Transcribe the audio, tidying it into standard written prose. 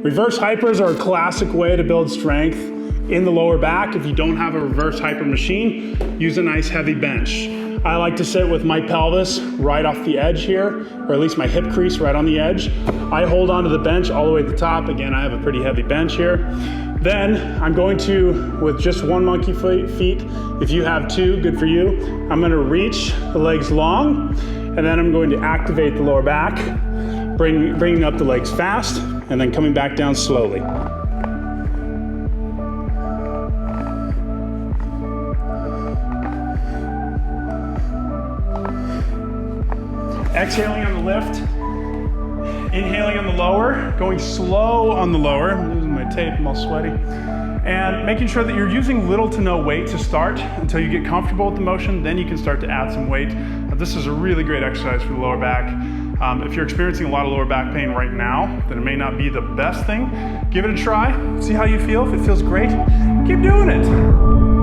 Reverse hypers are a classic way to build strength in the lower back. If you don't have a reverse hyper machine, use a nice heavy bench. I like to sit with my pelvis right off the edge here, or at least my hip crease right on the edge. I hold onto the bench all the way to the top. Again, I have a pretty heavy bench here. Then I'm going to, with just one monkey feet, if you have two, good for you. I'm gonna reach the legs long, and then I'm going to activate the lower back, bringing up the legs fast, and then coming back down slowly. Exhaling on the lift, inhaling on the lower, going slow on the lower. I'm losing my tape, I'm all sweaty. And making sure that you're using little to no weight to start until you get comfortable with the motion, then you can start to add some weight. This is a really great exercise for the lower back. If you're experiencing a lot of lower back pain right now, then it may not be the best thing. Give it a try, see how you feel. If it feels great, keep doing it.